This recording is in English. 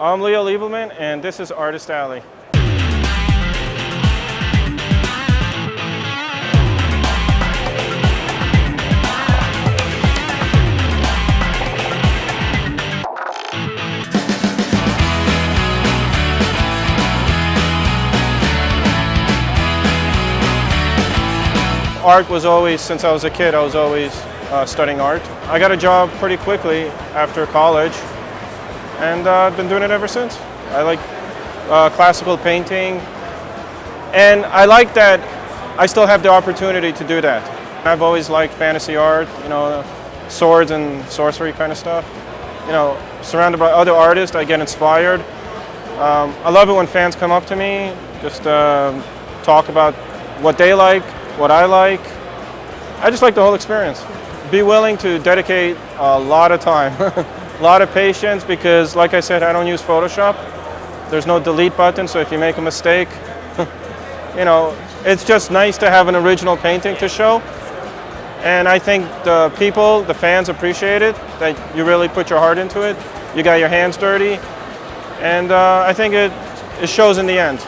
I'm Leo Leibelman, and this is Artist Alley. Art was always, since I was a kid, I was always studying art. I got a job pretty quickly after college, and I've been doing it ever since. I like classical painting, and I like that I still have the opportunity to do that. I've always liked fantasy art, swords and sorcery kind of stuff. Surrounded by other artists, I get inspired. I love it when fans come up to me, just talk about what they like, what I like. I just like the whole experience. Be willing to dedicate a lot of time, a lot of patience, because like I said, I don't use Photoshop. There's no delete button, so if you make a mistake, it's just nice to have an original painting to show. And I think the fans appreciate it, that you really put your heart into it. You got your hands dirty, and I think it shows in the end.